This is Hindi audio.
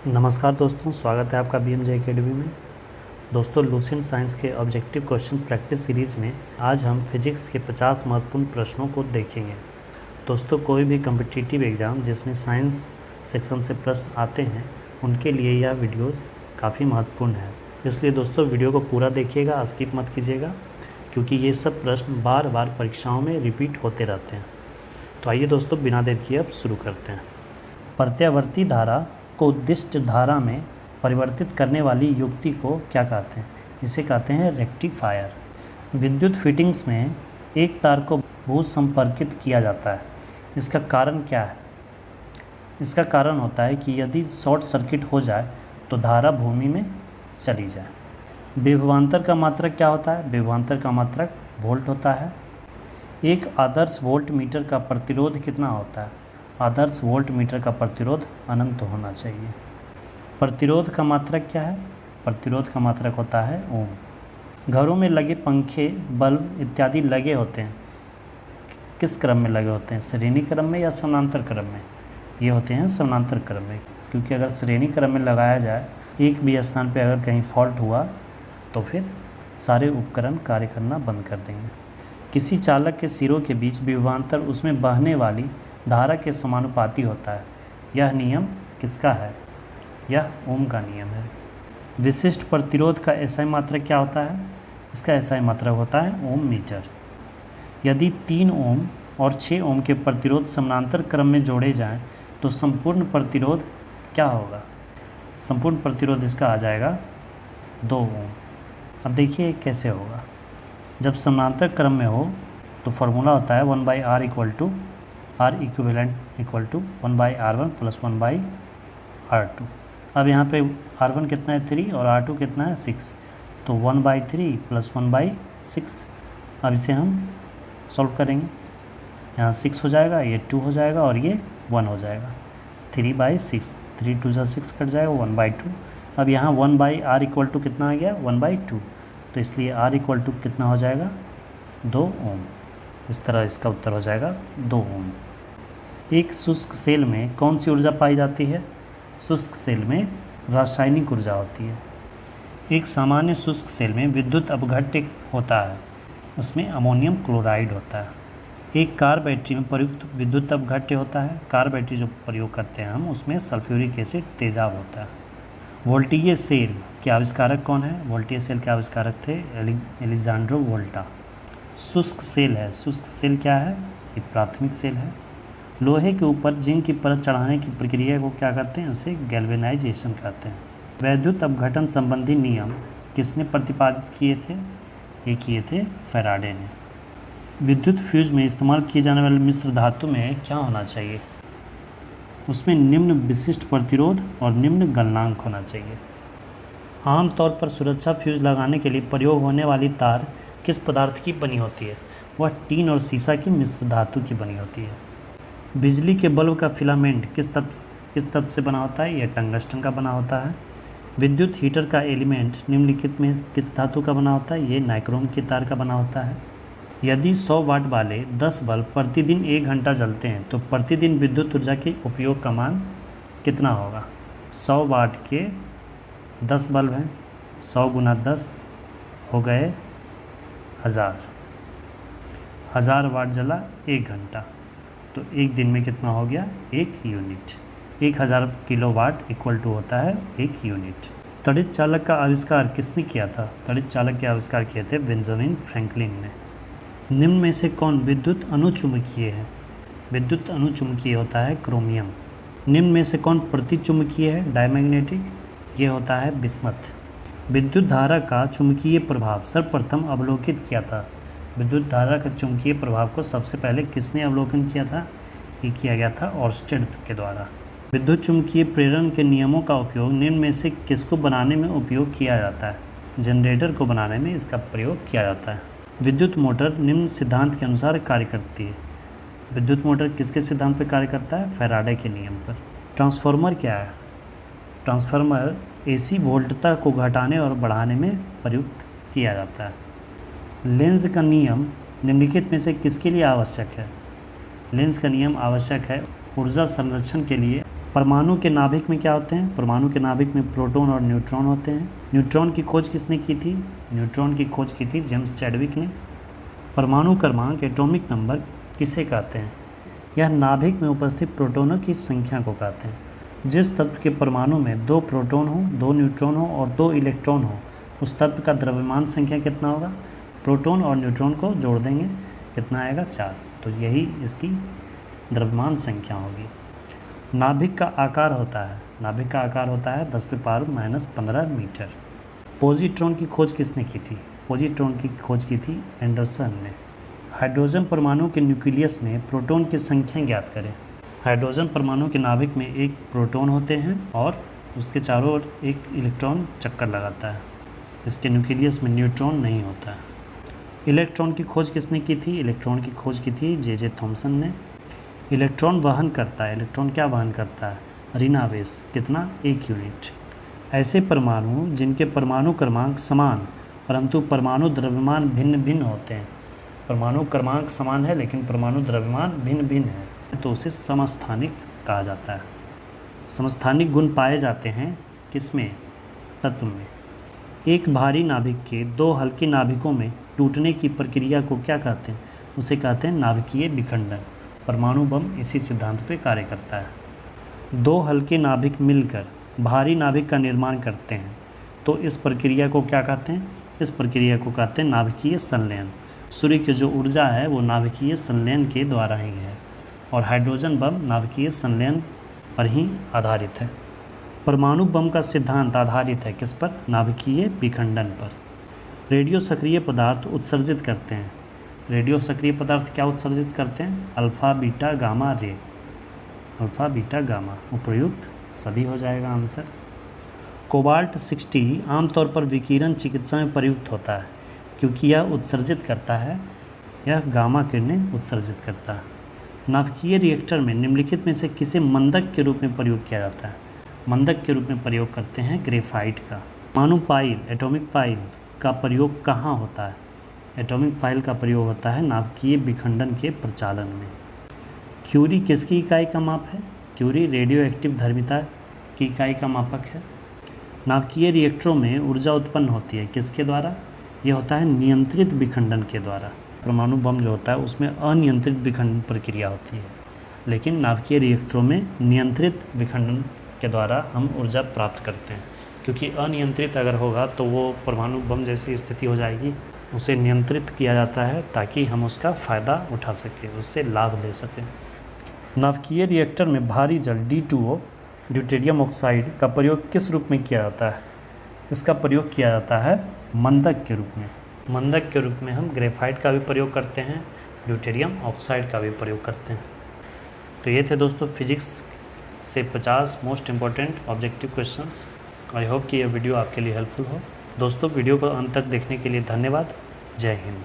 नमस्कार दोस्तों, स्वागत है आपका BMJ एकेडमी में। दोस्तों, लुसेंट साइंस के ऑब्जेक्टिव क्वेश्चन प्रैक्टिस सीरीज़ में आज हम फिजिक्स के 50 महत्वपूर्ण प्रश्नों को देखेंगे। दोस्तों, कोई भी कॉम्पिटिटिव एग्ज़ाम जिसमें साइंस सेक्शन से प्रश्न आते हैं उनके लिए यह वीडियोज़ काफ़ी महत्वपूर्ण है। इसलिए दोस्तों वीडियो को पूरा देखिएगा, स्किप मत कीजिएगा, क्योंकि ये सब प्रश्न बार बार परीक्षाओं में रिपीट होते रहते हैं। तो आइए दोस्तों, बिना देर किए अब शुरू करते हैं। प्रत्यावर्ती धारा को उद्दिष्ट धारा में परिवर्तित करने वाली युक्ति को क्या कहते हैं? इसे कहते हैं रेक्टिफायर। विद्युत फिटिंग्स में एक तार को भूसंपर्कित किया जाता है, इसका कारण क्या है? इसका कारण होता है कि यदि शॉर्ट सर्किट हो जाए तो धारा भूमि में चली जाए। विभवांतर का मात्रक क्या होता है? विभवांतर का मात्रक वोल्ट होता है। एक आदर्श वोल्ट मीटर का प्रतिरोध कितना होता है? आदर्श वोल्ट मीटर का प्रतिरोध अनंत होना चाहिए। प्रतिरोध का मात्रक क्या है? प्रतिरोध का मात्रक होता है ओम। घरों में लगे पंखे, बल्ब इत्यादि लगे होते हैं, किस क्रम में लगे होते हैं? श्रेणी क्रम में या समानांतर क्रम में? ये होते हैं समानांतर क्रम में, क्योंकि अगर श्रेणी क्रम में लगाया जाए, एक भी स्थान पर अगर कहीं फॉल्ट हुआ तो फिर सारे उपकरण कार्य करना बंद कर देंगे। किसी चालक के सिरों के बीच विभवांतर उसमें बहने वाली धारा के समानुपाती होता है। यह नियम किसका है? यह ओम का नियम है। विशिष्ट प्रतिरोध का एसआई मात्रक क्या होता है? इसका एसआई मात्रक होता है ओम मीटर। यदि 3 ओम और 6 ओम के प्रतिरोध समानांतर क्रम में जोड़े जाएं तो संपूर्ण प्रतिरोध क्या होगा? संपूर्ण प्रतिरोध इसका आ जाएगा 2 ओम। अब देखिए कैसे होगा। जब समानांतर क्रम में हो तो फार्मूला होता है 1/r equal to R equivalent equal to 1/r1 plus 1/r2। अब यहाँ पे R1 कितना है 3 और R2 कितना है 6, तो 1/3 प्लस 1/6। अब इसे हम सॉल्व करेंगे। यहाँ 6 हो जाएगा, ये 2 हो जाएगा और ये 1 हो जाएगा। 3/6, 3 2 6 कट जाएगा, 1/2। अब यहाँ 1/r इक्वल टू कितना आ गया? 1/2, तो इसलिए R इक्वल टू कितना हो जाएगा? 2 ओम। इस तरह इसका उत्तर हो जाएगा 2 ओम। एक शुष्क सेल में कौन सी ऊर्जा पाई जाती है? शुष्क सेल में रासायनिक ऊर्जा होती है। एक सामान्य शुष्क सेल में विद्युत अपघट्य होता है, उसमें अमोनियम क्लोराइड होता है। एक कार बैटरी में प्रयुक्त विद्युत अपघट्य होता है। कार बैटरी जो प्रयोग करते हैं हम, उसमें सल्फ्यूरिक एसिड तेजाब होता है। वोल्टीय सेल के आविष्कारक कौन है? वोल्टीय सेल के आविष्कारक थे एलेक्जेंड्रो वोल्टा। शुष्क सेल है। शुष्क सेल क्या है? ये प्राथमिक सेल है। लोहे के ऊपर जिंक की परत चढ़ाने की प्रक्रिया को क्या कहते हैं? उसे गैल्वेनाइजेशन कहते हैं। वैद्युत अपघटन संबंधी नियम किसने प्रतिपादित किए थे? ये किए थे फैराडे ने। विद्युत फ्यूज में इस्तेमाल किए जाने वाले मिश्र धातु में क्या होना चाहिए? उसमें निम्न विशिष्ट प्रतिरोध और निम्न गलनांक होना चाहिए। आमतौर पर सुरक्षा फ्यूज लगाने के लिए प्रयोग होने वाली तार किस पदार्थ की बनी होती है? वह टीन और सीसा की मिश्र धातु की बनी होती है। बिजली के बल्ब का फिलामेंट किस तत्व से बना होता है? यह टंगस्टन का बना होता है। विद्युत हीटर का एलिमेंट निम्नलिखित में किस धातु का बना होता है? ये नाइक्रोम की तार का बना होता है। यदि 100 वाट वाले 10 बल्ब प्रतिदिन 1 घंटा जलते हैं तो प्रतिदिन विद्युत ऊर्जा के उपयोग का मान कितना होगा? 100 वाट के 10 बल्ब हैं, 100 गुना 10 हो गए 1000 वाट जला 1 घंटा, तो एक दिन में कितना हो गया? 1 यूनिट। 1000 किलोवाट इक्वल टू होता है 1 यूनिट। तड़ित चालक का आविष्कार किसने किया था? तड़ित चालक के आविष्कार किए थे बेंजामिन फ्रैंकलिन ने। निम्न में से कौन विद्युत अनुचुंबकीय है? विद्युत अनुचुंबकीय होता है क्रोमियम। निम्न में से कौन प्रतिचुंबकीय है? डायमैग्नेटिक, ये होता है बिस्मथ। विद्युत धारा का चुंबकीय प्रभाव सर्वप्रथम अवलोकित किया था। विद्युत धारा का चुंबकीय प्रभाव को सबसे पहले किसने अवलोकन किया था? ये किया गया था ऑर्स्टेड के द्वारा। विद्युत चुंबकीय प्रेरण के नियमों का उपयोग निम्न में से किसको बनाने में उपयोग किया जाता है? जनरेटर को बनाने में इसका प्रयोग किया जाता है। विद्युत मोटर निम्न सिद्धांत के अनुसार कार्य करती है। विद्युत मोटर किसके सिद्धांत पर कार्य करता है? फैराडे के नियम पर। ट्रांसफार्मर क्या है? ट्रांसफार्मर एसी वोल्टता को घटाने और बढ़ाने में प्रयुक्त किया जाता है। लेंज का नियम निम्नलिखित में से किसके लिए आवश्यक है? लेंज का नियम आवश्यक है ऊर्जा संरक्षण के लिए परमाणु के नाभिक में क्या होते हैं? परमाणु के नाभिक में प्रोटॉन और न्यूट्रॉन होते हैं। न्यूट्रॉन की खोज किसने की थी? न्यूट्रॉन की खोज की थी जेम्स चैडविक ने। परमाणु क्रमांक एटॉमिक नंबर किसे कहते हैं? यह नाभिक में उपस्थित प्रोटॉनों की संख्या को कहते हैं। जिस तत्व के परमाणु में 2 प्रोटॉन हो, 2 न्यूट्रॉन हो और 2 इलेक्ट्रॉन हो, उस तत्व का द्रव्यमान संख्या कितना होगा? प्रोटॉन और न्यूट्रॉन को जोड़ देंगे, कितना आएगा? 4। तो यही इसकी द्रव्यमान संख्या होगी। नाभिक का आकार होता है, नाभिक का आकार होता है 10⁻⁻15 मीटर। पॉजिट्रॉन की खोज किसने की थी? पॉजिट्रॉन की खोज की थी एंडरसन ने। हाइड्रोजन परमाणु के न्यूक्लियस में प्रोटॉन की संख्या ज्ञात करें। हाइड्रोजन परमाणु के नाभिक में एक प्रोटॉन होते हैं और उसके चारों ओर एक इलेक्ट्रॉन चक्कर लगाता है। इसके न्यूक्लियस में न्यूट्रॉन नहीं होता है। इलेक्ट्रॉन की खोज किसने की थी? इलेक्ट्रॉन की खोज की थी जे थॉमसन ने। इलेक्ट्रॉन वहन करता है, इलेक्ट्रॉन क्या वहन करता है? ऋणावेश, कितना? 1 यूनिट। ऐसे परमाणु जिनके परमाणु क्रमांक समान परंतु परमाणु द्रव्यमान भिन्न भिन्न होते हैं। परमाणु क्रमांक समान है लेकिन परमाणु द्रव्यमान भिन्न भिन्न है, तो उसे समस्थानिक कहा जाता है। समस्थानिक गुण पाए जाते हैं किसमें? तत्व में। एक भारी नाभिक के 2 हल्के नाभिकों में टूटने की प्रक्रिया को क्या कहते हैं? उसे कहते हैं नाभिकीय विखंडन। परमाणु बम इसी सिद्धांत पर कार्य करता है। 2 हल्के नाभिक मिलकर भारी नाभिक का निर्माण करते हैं, तो इस प्रक्रिया को क्या कहते हैं? इस प्रक्रिया को कहते हैं नाभिकीय संलयन। सूर्य की जो ऊर्जा है वो नाभिकीय संलयन के द्वारा ही है और हाइड्रोजन बम नाभिकीय संलयन पर ही आधारित है। परमाणु बम का सिद्धांत आधारित है किस पर? नाभिकीय विखंडन पर। रेडियो सक्रिय पदार्थ उत्सर्जित करते हैं। रेडियो सक्रिय पदार्थ क्या उत्सर्जित करते हैं? Alpha, beta, gamma ray. Alpha, beta, gamma. उपयुक्त सभी हो जाएगा आंसर। कोबाल्ट 60 आमतौर पर विकिरण चिकित्सा में प्रयुक्त होता है क्योंकि यह उत्सर्जित करता है, यह गामा किरणें उत्सर्जित करता है। नाभिकीय रिएक्टर में निम्नलिखित में से किसे मंदक के रूप में प्रयोग किया जाता है? मंदक के रूप में प्रयोग करते हैं ग्रेफाइट का। परमाणु पाइल, एटॉमिक पाइल का प्रयोग कहाँ होता है? एटॉमिक पाइल का प्रयोग होता है नाभिकीय विखंडन के प्रचालन में। क्यूरी किसकी इकाई का माप है? क्यूरी रेडियो एक्टिव धर्मिता की इकाई का मापक है। नाभिकीय रिएक्टरों में ऊर्जा उत्पन्न होती है किसके द्वारा? यह होता है नियंत्रित विखंडन के द्वारा। परमाणु बम जो होता है उसमें अनियंत्रित विखंडन प्रक्रिया होती है, लेकिन नाभिकीय रिएक्टरों में नियंत्रित विखंडन के द्वारा हम ऊर्जा प्राप्त करते हैं। क्योंकि अनियंत्रित अगर होगा तो वो परमाणु बम जैसी स्थिति हो जाएगी। उसे नियंत्रित किया जाता है ताकि हम उसका फ़ायदा उठा सकें, उससे लाभ ले सकें। नाभिकीय रिएक्टर में भारी जल D2O ड्यूटेरियम ऑक्साइड का प्रयोग किस रूप में किया जाता है? इसका प्रयोग किया जाता है मंदक के रूप में। मंदक के रूप में हम ग्रेफाइट का भी प्रयोग करते हैं, ड्यूटेरियम ऑक्साइड का भी प्रयोग करते हैं। तो ये थे दोस्तों फिजिक्स से 50 most important objective questions. I hope कि यह वीडियो आपके लिए हेल्पफुल हो। दोस्तों वीडियो को अंत तक देखने के लिए धन्यवाद। जय हिंद।